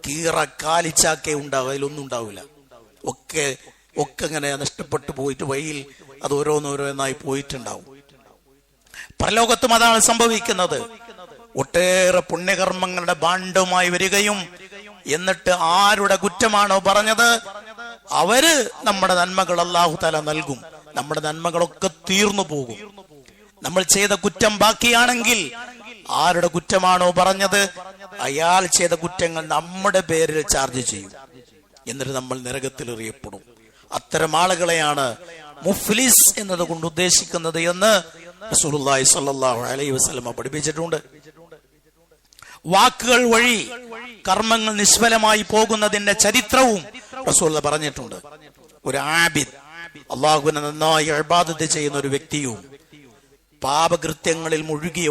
കീറക്കാലിച്ചാക്കേ ഉണ്ടാവും, അതിലൊന്നും ഉണ്ടാവില്ല. ഒക്കെ ഇങ്ങനെ നഷ്ടപ്പെട്ടു പോയിട്ട് വഴിയിൽ അത് ഓരോന്നോരോന്നായി പോയിട്ടുണ്ടാവും. പരലോകത്തും അതാണ് സംഭവിക്കുന്നത്. ഒട്ടേറെ പുണ്യകർമ്മങ്ങളുടെ ഭാണ്ഡവുമായി വരികയും എന്നിട്ട് ആരുടെ കുറ്റമാണോ പറഞ്ഞത് അവര് നമ്മുടെ നന്മകൾ അല്ലാഹു തആല നൽകും. നമ്മുടെ നന്മകളൊക്കെ തീർന്നു പോകും. നമ്മൾ ചെയ്ത കുറ്റം ബാക്കിയാണെങ്കിൽ ആരുടെ കുറ്റമാണോ പറഞ്ഞത് അയാൾ ചെയ്ത കുറ്റങ്ങൾ നമ്മുടെ പേരിൽ ചാർജ് ചെയ്യും. എന്നിട്ട് നമ്മൾ നരകത്തിൽ എറിയപ്പെടും. അത്തരം ആളുകളെയാണ് മുഫ്ലിസ് എന്നതുകൊണ്ട് ഉദ്ദേശിക്കുന്നത് എന്ന് റസൂലുള്ളാഹി സ്വല്ലല്ലാഹു അലൈഹി വസല്ലം പഠിപ്പിച്ചിട്ടുണ്ട്. വാക്കുകൾ വഴി കർമ്മങ്ങൾ നിഷ്ഫലമായി പോകുന്നതിന്റെ ചരിത്രവും റസൂലുള്ളാഹി പറഞ്ഞിട്ടുണ്ട്. ഒരു ആബിദ്, അല്ലാഹുവിനെ നന്നായി ഇബാദത്ത് ചെയ്യുന്ന ഒരു വ്യക്തിയും പാപകൃത്യങ്ങളിൽ മുഴുകിയ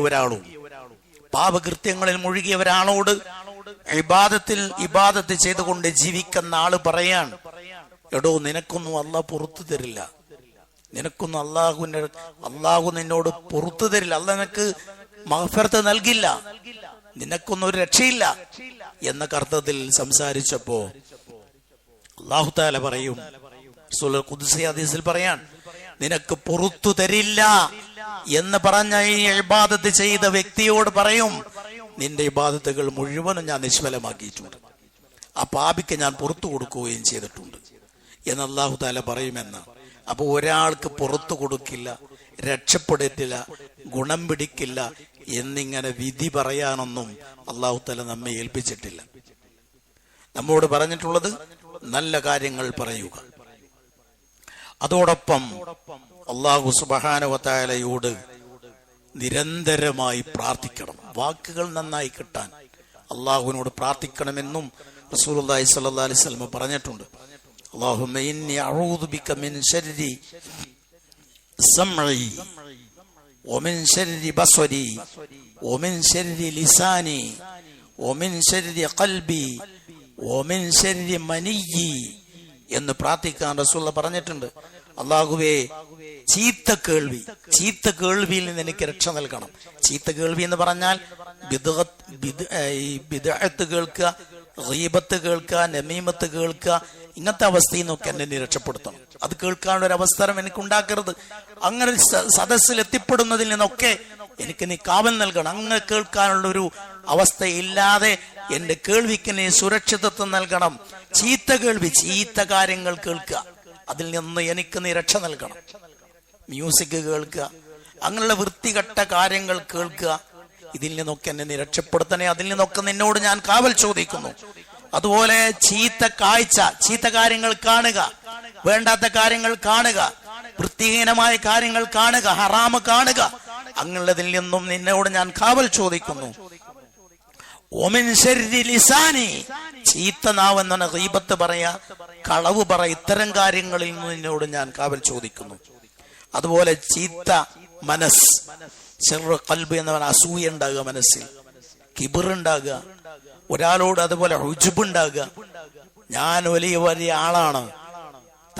ഒരാളോട് ഇബാദത്ത് ചെയ്തുകൊണ്ട് ജീവിക്കുന്ന ആള് പറയാൻ, എടോ നിനക്കൊന്നും അല്ലാഹ് പുറത്തു തരില്ല, നിനക്കൊന്നും അല്ലാഹു നിന്നോട് പുറത്തു തരില്ല, അല്ലാഹ് നിനക്ക് മഗ്ഫിറത്ത് നൽകില്ല, നിനക്കൊന്നും ഒരു രക്ഷയില്ല എന്ന അർത്ഥത്തിൽ സംസാരിച്ചപ്പോ അല്ലാഹു തആല പറയും, റസൂൽ ഖുദ്സി ഹദീസിൽ പറയാൻ, നിനക്ക് പുറത്തു തരില്ല എന്ന് പറഞ്ഞ ഈ ഇബാദത്ത് ചെയ്ത വ്യക്തിയോട് പറയും, നിന്റെ ഇബാദത്തുകൾ മുഴുവനും ഞാൻ നിഷ്ഫലമാക്കിയിട്ടുണ്ട്, ആ പാപിക്ക് ഞാൻ പുറത്തു കൊടുക്കുകയും ചെയ്തിട്ടുണ്ട് എന്ന് അല്ലാഹു തആല പറയുമെന്ന്. അപ്പൊ ഒരാൾക്ക് പുറത്തു കൊടുക്കില്ല, രക്ഷപ്പെടത്തില്ല, ഗുണം പിടിക്കില്ല എന്നിങ്ങനെ വിധി പറയാനൊന്നും അല്ലാഹു തആല നമ്മെ ഏൽപ്പിച്ചിട്ടില്ല. നമ്മോട് പറഞ്ഞിട്ടുള്ളത് നല്ല കാര്യങ്ങൾ പറയുക, അതോടൊപ്പം അല്ലാഹു സുബ്ഹാനഹു വ തആലയോട് നിരന്തരമായി പ്രാർത്ഥിക്കണം. വാക്കുകൾ നന്നായി കിട്ടാൻ അള്ളാഹുവിനോട് പ്രാർത്ഥിക്കണമെന്നും റസൂലുള്ളാഹി സ്വല്ലല്ലാഹു അലൈഹി വസല്ലം പറഞ്ഞിട്ടുണ്ട്. അല്ലാഹുമ്മ ഇന്നി അഊദു ബിക മിൻ ശർരി സമഇ വമിൻ ശർരി ബസ്വരി വമിൻ ശർരി ലിസാനി വമിൻ ശർരി ഖൽബി വമിൻ ശർരി മനിയ്യി എന്ന് പ്രാർത്ഥിക്കാൻ റസൂലുള്ളാഹി പറഞ്ഞിട്ടുണ്ട്. അല്ലാഹുവേ, ചീത്ത കേൾവിയിൽ നിന്ന് എനിക്ക് രക്ഷ നൽകണം. ചീത്ത കേൾവി എന്ന് പറഞ്ഞാൽ ബിദ്അത്ത് കേൾക്കുക, ഗീബത്ത് കേൾക്കുക, നമീമത്ത് കേൾക്കുക, ഇങ്ങനത്തെ അവസ്ഥയിൽ നിന്നൊക്കെ എന്നെ നീ രക്ഷപ്പെടുത്തണം. അത് കേൾക്കാനുള്ള ഒരു അവസരം എനിക്ക് ഉണ്ടാക്കരുത്. അങ്ങനെ സദസ്സിൽ എത്തിപ്പെടുന്നതിൽ നിന്നൊക്കെ എനിക്ക് നീ കാവൽ നൽകണം. അങ്ങനെ കേൾക്കാനുള്ള ഒരു അവസ്ഥ ഇല്ലാതെ എന്റെ കേൾവിക്ക് നീ സുരക്ഷിതത്വം നൽകണം. ചീത്ത കേൾവി, ചീത്ത കാര്യങ്ങൾ കേൾക്കുക, അതിൽ നിന്ന് എനിക്ക് നീ രക്ഷ നൽകണം. മ്യൂസിക് കേൾക്കുക, അങ്ങനെയുള്ള വൃത്തികെട്ട കാര്യങ്ങൾ കേൾക്കുക, ഇതിൽ നിന്നൊക്കെ എന്നെ നീ രക്ഷപ്പെടുത്തണേ, അതിൽ നിന്നൊക്കെ നിന്നോട് ഞാൻ കാവൽ ചോദിക്കുന്നു. അതുപോലെ ചീത്ത കാഴ്ച, ചീത്ത കാര്യങ്ങൾ കാണുക, വേണ്ടാത്ത കാര്യങ്ങൾ കാണുക, വൃത്തിഹീനമായ കാര്യങ്ങൾ കാണുക, ഹറാമ് കാണുക, അങ്ങനെയുള്ളതിൽ നിന്നും നിന്നോട് ഞാൻ കാവൽ ചോദിക്കുന്നു. ഒമിൻ ശർരി ലിസാനി, ചീത്ത നാവ് എന്നാണ് ഗീബത്ത് പറയാ, കളവ് പറ, ഇത്തരം കാര്യങ്ങളിൽ നിന്ന് നിന്നോട് ഞാൻ കാവൽ ചോദിക്കുന്നു. അതുപോലെ ചീത്ത മനസ്സ്, ശർറു ഖൽബ് എന്ന് പറഞ്ഞാൽ അസൂയ ഉണ്ടാകുക, മനസ്സിൽ കിബിർ ഉണ്ടാകുക, ഒരാളോട് അതുപോലെ ഉജ്ബ് ഉണ്ടാകുക, ഞാൻ വലിയ ആളാണ്,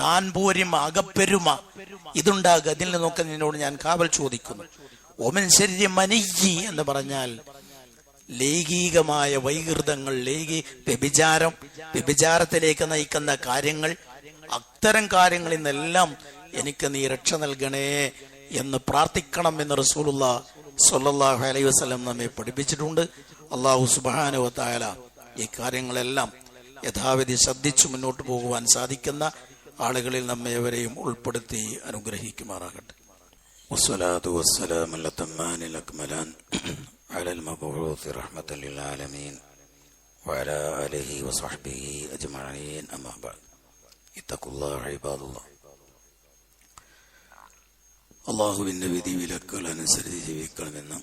താൻ പോരും അകപ്പെരുമ, ഇതുണ്ടാകുക, ഇതിൽ നിന്നൊക്കെ നിന്നോട് ഞാൻ കാവൽ ചോദിക്കുന്നു. ഒമിൻ ശർരി മനിയ്യി എന്ന് പറഞ്ഞാൽ ലൈംഗികമായ വൈകൃതങ്ങൾ, വ്യഭിചാരത്തിലേക്ക് നയിക്കുന്ന കാര്യങ്ങൾ, അത്തരം കാര്യങ്ങളിൽ നിന്നെല്ലാം എനിക്ക് നീ രക്ഷ നൽകണേ എന്ന് പ്രാർത്ഥിക്കണം എന്ന് റസൂലുള്ളാഹി സ്വല്ലല്ലാഹു അലൈഹി വസല്ലം നമ്മെ പഠിപ്പിച്ചിട്ടുണ്ട്. അല്ലാഹു സുബ്ഹാനഹു വ തആല ഈ കാര്യങ്ങളെല്ലാം യഥാവിധി ശ്രദ്ധിച്ചു മുന്നോട്ട് പോകുവാൻ സാധിക്കുന്ന ആളുകളിൽ നമ്മെ എവരെയും ഉൾപ്പെടുത്തി അനുഗ്രഹിക്കുമാറാകട്ടെ. വസ്സലാത്തു വസ്സലാമു അലത്തമ്മാനിൽ അക്മലാൻ അലൽ മബ്ഊസ് റഹ്മത്തൽ ലിൽ ആലമീൻ വഅലാ ആലിഹി വസഹ്ബിഹി അജ്മഈൻ. അമ്മാ ബഅദ്. ഇത്തഖുല്ലാഹ ഇബാദല്ലാഹ്. അള്ളാഹുവിന്റെ വിധി വിലക്കുകൾ അനുസരിച്ച് ജീവിക്കണമെന്ന്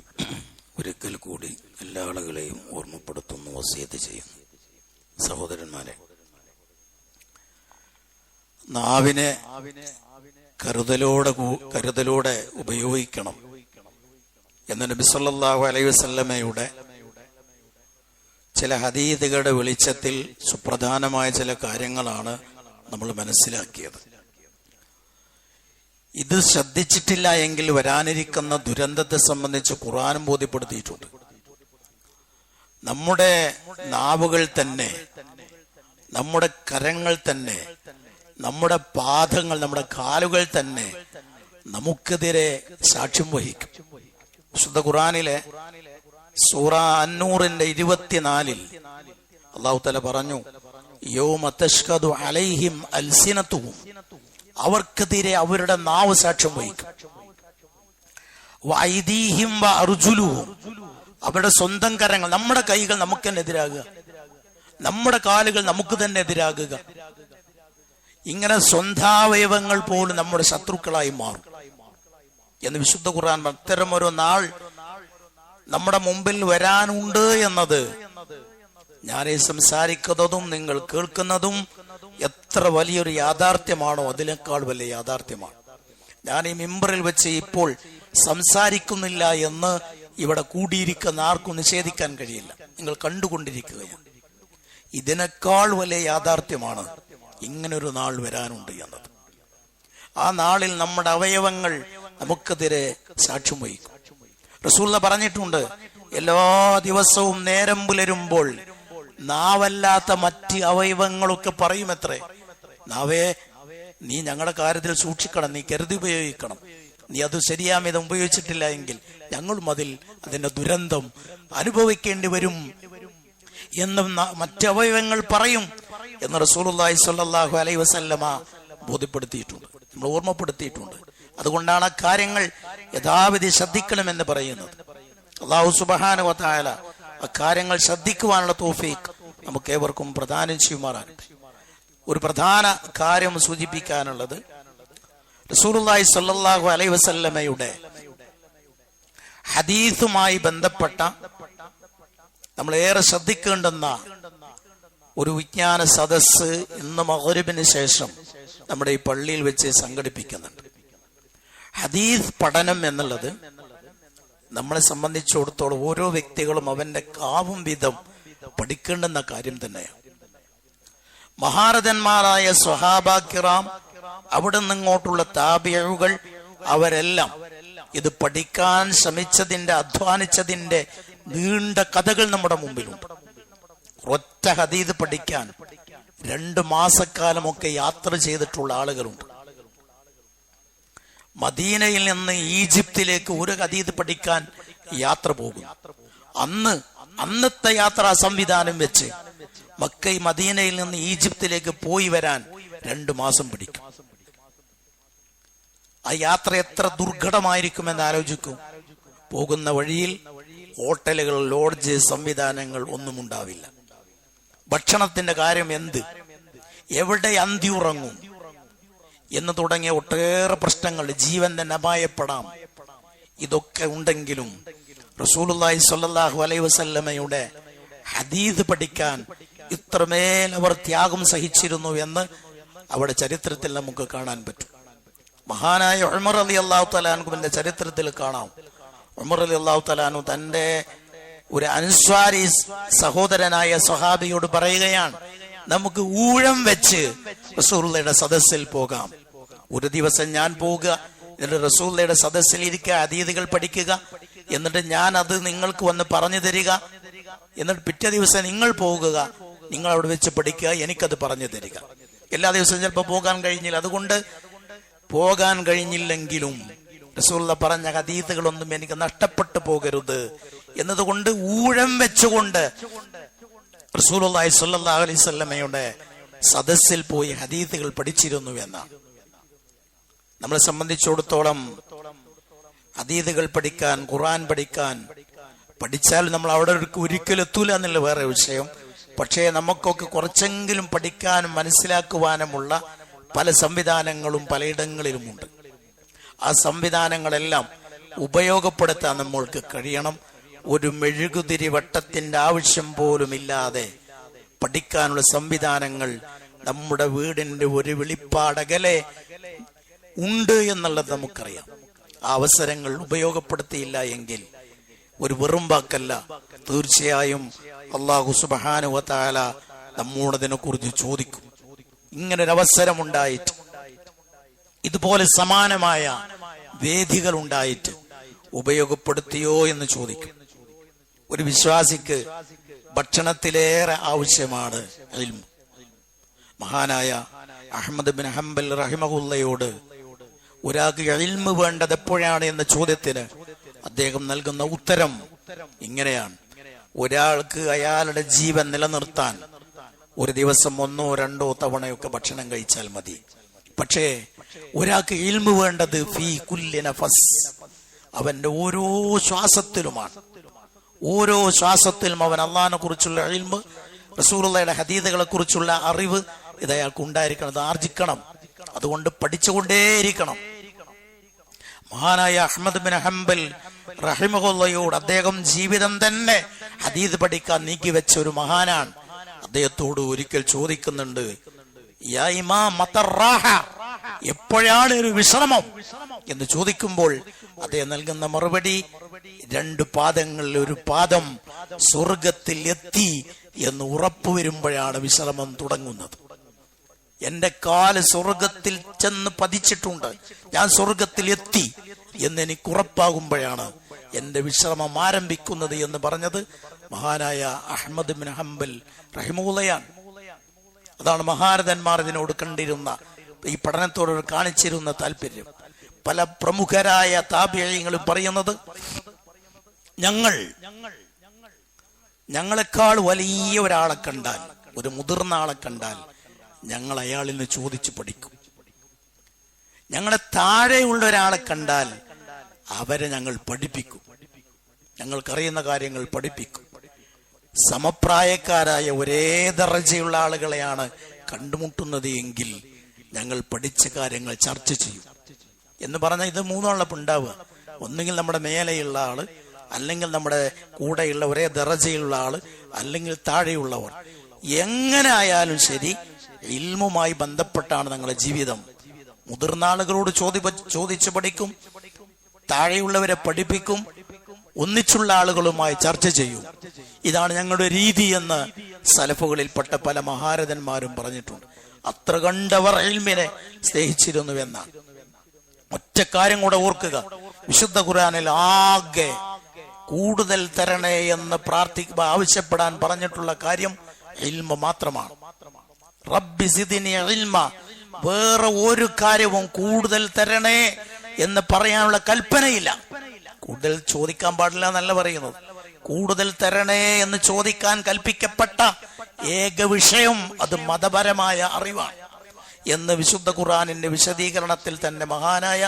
ഒരിക്കൽ കൂടി എല്ലാ ആളുകളെയും ഓർമ്മപ്പെടുത്തുന്നു, വസിയത്ത് ചെയ്യുന്നു. സഹോദരന്മാരെ, നാവിനെ കരുതലോടെ ഉപയോഗിക്കണം എന്ന് നബി സല്ലല്ലാഹു അലൈഹി വസല്ലമയുടെ ചില ഹദീസുകളുടെ വെളിച്ചത്തിൽ സുപ്രധാനമായ ചില കാര്യങ്ങളാണ് നമ്മൾ മനസ്സിലാക്കിയത്. ഇത് ശ്രദ്ധിച്ചിട്ടില്ല എങ്കിൽ വരാനിരിക്കുന്ന ദുരന്തത്തെ സംബന്ധിച്ച് ഖുർആനും ബോധ്യപ്പെടുത്തിയിട്ടുണ്ട്. നമ്മുടെ നാവുകൾ തന്നെ, നമ്മുടെ കരങ്ങൾ തന്നെ, നമ്മുടെ പാദങ്ങൾ, നമ്മുടെ കാലുകൾ തന്നെ നമുക്കെതിരെ സാക്ഷ്യം വഹിക്കും. വിശുദ്ധ ഖുർആനിലെ സൂറ അന്നൂറിന്റെ 24 അല്ലാഹു തആല പറഞ്ഞു, യൗമ തശ്ഹദു അലൈഹിം അൽസിനതുഹും, അവർക്കെതിരെ അവരുടെ നാവ് സാക്ഷ്യം വഹിക്കും. വഅയ്ദീഹിം വഅർജുലുഹും, അവരുടെ സ്വന്തം കരങ്ങൾ, നമ്മുടെ കൈകൾ നമുക്ക് തന്നെ എതിരാകുക, നമ്മുടെ കാലുകൾ നമുക്ക് തന്നെ എതിരാകുക. ഇങ്ങനെ സ്വന്താവയവങ്ങൾ പോലും നമ്മുടെ ശത്രുക്കളായി മാറും എന്ന് വിശുദ്ധ ഖുർആൻ. അത്തരം ഒരു നാൾ നമ്മുടെ മുമ്പിൽ വരാനുണ്ട് എന്നത് ഞാൻ ഈ സംസാരിക്കുന്നതും നിങ്ങൾ കേൾക്കുന്നതും എത്ര വലിയൊരു യാഥാർത്ഥ്യമാണോ അതിനേക്കാൾ വലിയ യാഥാർത്ഥ്യമാണ്. ഞാൻ ഈ മിമ്പറിൽ വെച്ച് ഇപ്പോൾ സംസാരിക്കുന്നില്ല എന്ന് ഇവിടെ കൂടിയിരിക്കുന്ന ആർക്കും നിഷേധിക്കാൻ കഴിയില്ല. നിങ്ങൾ കണ്ടുകൊണ്ടിരിക്കുകയാണ്. ഇതിനേക്കാൾ വലിയ യാഥാർത്ഥ്യമാണ് ഇങ്ങനൊരു നാൾ വരാനുണ്ട് എന്നത്. ആ നാളിൽ നമ്മുടെ അവയവങ്ങൾ നമുക്കെതിരെ സാക്ഷ്യം വഹിക്കും. റസൂൽ പറഞ്ഞിട്ടുണ്ട്, എല്ലാ ദിവസവും നേരം പുലരുമ്പോൾ നാവല്ലാത്ത മറ്റ് അവയവങ്ങളൊക്കെ പറയുമത്രേ, നാവേ നീ ഞങ്ങളുടെ കാര്യത്തിൽ സൂക്ഷിക്കണം, നീ കരുതി ഉപയോഗിക്കണം, നീ അത് ശരിയാമിതം ഉപയോഗിച്ചിട്ടില്ല എങ്കിൽ ഞങ്ങളും അതിന്റെ ദുരന്തം അനുഭവിക്കേണ്ടി വരും എന്നും മറ്റ് അവയവങ്ങൾ പറയും എന്ന് റസൂലുള്ളാഹി സ്വല്ലല്ലാഹു അലൈഹി വസല്ലമ ബോധ്യപ്പെടുത്തിയിട്ടുണ്ട്, നമ്മൾ ഓർമ്മപ്പെടുത്തിയിട്ടുണ്ട്. അതുകൊണ്ടാണ് ആ കാര്യങ്ങൾ യഥാവിധി ശ്രദ്ധിക്കണമെന്ന് പറയുന്നത്. അല്ലാഹു സുബ്ഹാനഹു വ തആല ആ കാര്യങ്ങൾ ശ്രദ്ധിക്കുവാനുള്ള തൗഫീഖ് നമുക്ക് ഏവർക്കും പ്രദാനം ചെയ്യുമാറാകട്ടെ. ഒരു പ്രധാന കാര്യം സൂചിപ്പിക്കാനുള്ളത്, റസൂലുള്ളാഹി സ്വല്ലല്ലാഹു അലൈഹി വസല്ലമയുടെ ഹദീസുമായി ബന്ധപ്പെട്ട നമ്മൾ ഏറെ ശ്രദ്ധിക്കേണ്ടുന്ന ഒരു വിജ്ഞാന സദസ്സ് ഇന്ന് മഗ്‌രിബിന് ശേഷം നമ്മുടെ ഈ പള്ളിയിൽ വെച്ച് സംഘടിപ്പിക്കുന്നുണ്ട്. ഹദീസ് പഠനം എന്നുള്ളത് നമ്മളെ സംബന്ധിച്ചിടത്തോളം ഓരോ വ്യക്തികളും അവന്റെ കാവും വിധം പഠിക്കേണ്ടുന്ന കാര്യം തന്നെയാണ്. മഹാരഥന്മാരായ സ്വഹാബാ കിറാം, അവിടെ നിന്നിങ്ങോട്ടുള്ള താബിഈകൾ, അവരെല്ലാം ഇത് പഠിക്കാൻ ശ്രമിച്ചതിന്റെ, അധ്വാനിച്ചതിന്റെ നീണ്ട കഥകൾ നമ്മുടെ മുമ്പിലുണ്ട്. ഒറ്റ ഹദീസ് പഠിക്കാൻ 2 മാസക്കാലമൊക്കെ യാത്ര ചെയ്തിട്ടുള്ള ആളുകളുണ്ട്. മദീനയിൽ നിന്ന് ഈജിപ്തിലേക്ക് ഒരു ഹദീസ് പഠിക്കാൻ യാത്ര പോകും. അന്നത്തെ യാത്രാ സംവിധാനം വെച്ച് മക്ക മദീനയിൽ നിന്ന് ഈജിപ്തിലേക്ക് പോയി വരാൻ 2 മാസം പിടിക്കും. ആ യാത്ര എത്ര ദുർഘടമായിരിക്കുമെന്ന് ആലോചിക്കും. പോകുന്ന വഴിയിൽ ഹോട്ടലുകൾ, ലോഡ്ജ് സംവിധാനങ്ങൾ ഒന്നും ഉണ്ടാവില്ല. ഭക്ഷണത്തിന്റെ കാര്യം എന്ത്, എവിടെ അന്തിയുറങ്ങും എന്ന് തുടങ്ങിയ ഒട്ടേറെ പ്രശ്നങ്ങൾ, ജീവൻ തന്നെ അപായപ്പെടാം. ഇതൊക്കെ ഉണ്ടെങ്കിലും റസൂലുള്ളാഹി സ്വല്ലല്ലാഹു അലൈഹി വസല്ലമയുടെ ഹദീസ് പഠിക്കാൻ ഇത്രമേൽ അവർ ത്യാഗം സഹിച്ചിരുന്നു എന്ന് അവിടെ ചരിത്രത്തിൽ നമുക്ക് കാണാൻ പറ്റും. മഹാനായ ഉമർ റളിയല്ലാഹു തആല അൻഹുവിന്റെ ചരിത്രത്തിൽ കാണാം. ഉമർ റളിയല്ലാഹു തആല അൻഹു തന്റെ ഒരു അൻസ്വാരി സഹോദരനായ സ്വഹാബിയോട് പറയുകയാണ്, നമുക്ക് ഊഴം വെച്ച് റസൂലുള്ളാഹിയുടെ സദസ്സിൽ പോകാം. ഒരു ദിവസം ഞാൻ പോവുക, എന്നിട്ട് റസൂലുള്ളാഹിയുടെ സദസ്സിൽ ഇരിക്കുക, ഹദീസുകൾ പഠിക്കുക, എന്നിട്ട് ഞാൻ അത് നിങ്ങൾക്ക് വന്ന് പറഞ്ഞു തരിക, എന്നിട്ട് പിറ്റേ ദിവസം നിങ്ങൾ പോകുക, നിങ്ങൾ അവിടെ വെച്ച് പഠിക്കുക, എനിക്കത് പറഞ്ഞു തരിക. എല്ലാ ദിവസവും ചിലപ്പോൾ പോകാൻ കഴിഞ്ഞില്ല. അതുകൊണ്ട് പോകാൻ കഴിഞ്ഞില്ലെങ്കിലും റസൂലുള്ളാഹി പറഞ്ഞ ഹദീസുകളൊന്നും എനിക്ക് നഷ്ടപ്പെട്ടു പോകരുത് എന്നതുകൊണ്ട് ഊഴം വെച്ചുകൊണ്ട് റസൂലുള്ളാഹി സ്വല്ലല്ലാഹു അലൈഹി വസല്ലമയുടെ സദസ്സിൽ പോയി ഹദീസുകൾ പഠിച്ചിരുന്നു എന്നാണ്. നമ്മളെ സംബന്ധിച്ചിടത്തോളം ഹദീസുകൾ പഠിക്കാൻ, ഖുർആൻ പഠിച്ചാൽ നമ്മൾ അവിടെ ഒരിക്കലും എത്തൂല എന്നുള്ള വേറെ വിഷയം. പക്ഷേ നമുക്കൊക്കെ കുറച്ചെങ്കിലും പഠിക്കാനും മനസ്സിലാക്കുവാനുമുള്ള പല സംവിധാനങ്ങളും പലയിടങ്ങളിലുമുണ്ട്. ആ സംവിധാനങ്ങളെല്ലാം ഉപയോഗപ്പെടുത്താൻ നമ്മൾക്ക് കഴിയണം. ഒരു മെഴുകുതിരി വട്ടത്തിന്റെ ആവശ്യം പോലും ഇല്ലാതെ പഠിക്കാനുള്ള സംവിധാനങ്ങൾ നമ്മുടെ വീടിന്റെ ഒരു വെളിപ്പാടകലെ ഉണ്ട് എന്നുള്ളത് നമുക്കറിയാം. ആ അവസരങ്ങൾ ഉപയോഗപ്പെടുത്തിയില്ല എങ്കിൽ ഒരു വെറും വാക്കല്ല, തീർച്ചയായും അല്ലാഹു സുബ്ഹാനഹു വ തആല നമ്മോടതിനെ കുറിച്ച് ചോദിക്കും. ഇങ്ങനൊരവസരം ഉണ്ടായിട്ട്, ഇതുപോലെ സമാനമായ വേദികൾ ഉണ്ടായിട്ട് ഉപയോഗപ്പെടുത്തിയോ എന്ന് ചോദിക്കും. ഒരു വിശ്വാസിക്ക് ഭക്ഷണത്തിലേറെ ആവശ്യമാണ് ഇൽമ്. മഹാനായ അഹ്മദ് ബിൻ ഹംബൽ റഹിമഹുല്ലയോട് ഒരാൾക്ക് ഇൽമ് വേണ്ടത് എപ്പോഴാണ് എന്ന ചോദ്യത്തിന് അദ്ദേഹം നൽകുന്ന ഉത്തരം ഇങ്ങനെയാണ്: ഒരാൾക്ക് അയാളുടെ ജീവൻ നിലനിർത്താൻ ഒരു ദിവസം 1 or 2 തവണയൊക്കെ ഭക്ഷണം കഴിച്ചാൽ മതി. പക്ഷേ ഒരാൾക്ക് ഇൽമ് വേണ്ടത് ഫീ കുല്ലി നഫസ്, അവന്റെ ഓരോ ശ്വാസത്തിലുമാണ്. ഓരോ ശ്വാസത്തിലും അവൻ അള്ളാഹിനെ കുറിച്ചുള്ള ഇൽമ്, റസൂലുള്ളാഹിയുടെ ഹദീസുകളെ കുറിച്ചുള്ള അറിവ് ഇത് അയാൾക്ക് ഉണ്ടായിരിക്കണം, അത് ആർജിക്കണം. അതുകൊണ്ട് പഠിച്ചുകൊണ്ടേയിരിക്കണം. മഹാനായ അഹ്മദ് ബിൻ ഹംബൽ റഹിമഹുല്ലയോട് അദ്ദേഹം ജീവിതം തന്നെ ഹദീസ് പഠിക്കാൻ നീക്കിവെച്ച ഒരു മഹാനാണ്. അദ്ദേഹത്തോട് ഒരിക്കൽ ചോദിക്കുന്നുണ്ട്, യാ ഇമാം മതറാഹ, എപ്പോഴാണ് ഒരു വിശ്രമം എന്ന് ചോദിക്കുമ്പോൾ അദ്ദേഹം നൽകുന്ന മറുപടി, 2 പാദങ്ങളിൽ ഒരു പാദം സ്വർഗത്തിൽ എത്തി എന്ന് ഉറപ്പു വരുമ്പോഴാണ് വിശ്രമം തുടങ്ങുന്നത്. എന്റെ കാല് സ്വർഗത്തിൽ ചെന്ന് പതിച്ചിട്ടുണ്ട്, ഞാൻ സ്വർഗത്തിൽ എത്തി എന്നെനിക്ക് ഉറപ്പാകുമ്പോഴാണ് എന്റെ വിശ്രമം ആരംഭിക്കുന്നത് എന്ന് പറഞ്ഞത് മഹാനായ അഹ്മദ് ബിൻ ഹംബൽ റഹിമഹുല്ലയാണ്. അതാണ് മഹാരഥന്മാർ ഇതിനോട് കണ്ടിരുന്ന, ഈ പഠനത്തോട് കാണിച്ചിരുന്ന താല്പര്യം. പല പ്രമുഖരായ താബിഈങ്ങൾ പറയുന്നത്, ഞങ്ങളെക്കാൾ വലിയ ഒരാളെ കണ്ടാൽ, ഒരു മുതിർന്ന ആളെ കണ്ടാൽ ഞങ്ങൾ അയാളിൽ നിന്ന് ചോദിച്ചു പഠിക്കും. ഞങ്ങളെ താഴെയുള്ള ഒരാളെ കണ്ടാൽ അവരെ ഞങ്ങൾ പഠിപ്പിക്കും, ഞങ്ങൾക്കറിയുന്ന കാര്യങ്ങൾ പഠിപ്പിക്കും. സമപ്രായക്കാരായ ഒരേ ദറജയുള്ള ആളുകളെയാണ് കണ്ടുമുട്ടുന്നത് എങ്കിൽ ഞങ്ങൾ പഠിച്ച കാര്യങ്ങൾ ചർച്ച ചെയ്യും എന്ന് പറഞ്ഞാൽ ഇത് മൂന്നോളം ഉണ്ടാവുക. ഒന്നുകിൽ നമ്മുടെ മേലെയുള്ള ആള്, അല്ലെങ്കിൽ നമ്മുടെ കൂടെയുള്ള ഒരേ ദറജയുള്ള ആള്, അല്ലെങ്കിൽ താഴെയുള്ളവർ. എങ്ങനെ ആയാലും ശരി, ഇൽമുമായി ബന്ധപ്പെട്ടാണ് ഞങ്ങളുടെ ജീവിതം. മുതിർന്ന ആളുകളോട് ചോദിച്ചു പഠിക്കും, താഴെയുള്ളവരെ പഠിപ്പിക്കും, ഒന്നിച്ചുള്ള ആളുകളുമായി ചർച്ച ചെയ്യും. ഇതാണ് ഞങ്ങളുടെ രീതി എന്ന് സലഫുകളിൽപ്പെട്ട പല മഹാരഥന്മാരും പറഞ്ഞിട്ടുണ്ട്. അത്ര കണ്ടവർ ഇൽമിനെ സ്നേഹിച്ചിരുന്നുവെന്നാണ്. ഒറ്റ കാര്യം കൂടെ ഓർക്കുക, വിശുദ്ധ ഖുർആനിൽ ആകെ കൂടുതൽ തരണേ എന്ന് ആവശ്യപ്പെടാൻ പറഞ്ഞിട്ടുള്ള കാര്യം ഇൽമ മാത്രമാണ്. റബ്ബി സിദ്നി ഇൽമ. വേറെ ഒരു കാര്യവും കൂടുതൽ തരണേ എന്ന് പറയാനുള്ള കൽപ്പനയില്ല. കൂടുതൽ ചോദിക്കാൻ പാടില്ല എന്നല്ല പറയുന്നത്, കൂടുതൽ തരണേ എന്ന് ചോദിക്കാൻ കൽപ്പിക്കപ്പെട്ട ഏക വിഷയം അത് മതപരമായ അറിവാണ് എന്ന് വിശുദ്ധ ഖുർആനിന്റെ വിശദീകരണത്തിൽ തന്നെ മഹാനായ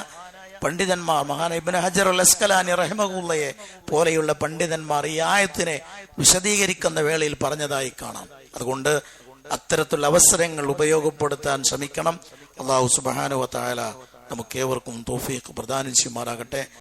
പണ്ഡിതന്മാർ, മഹാനായ ഇബ്നു ഹജർ അൽ അസ്കലാനി റഹിമഹുള്ളയെ പോലെയുള്ള പണ്ഡിതന്മാർ ഈ ആയത്തിനെ വിശദീകരിക്കുന്ന വേളയിൽ പറഞ്ഞതായി കാണാം. അതുകൊണ്ട് അത്തരത്തിലുള്ള അവസരങ്ങൾ ഉപയോഗപ്പെടുത്താൻ ശ്രമിക്കണം. അല്ലാഹു സുബ്ഹാനഹു വ തആല നമുക്കേവർക്കും തൗഫീഖ് പ്രദാനം ചെയ്യുമാറാകട്ടെ.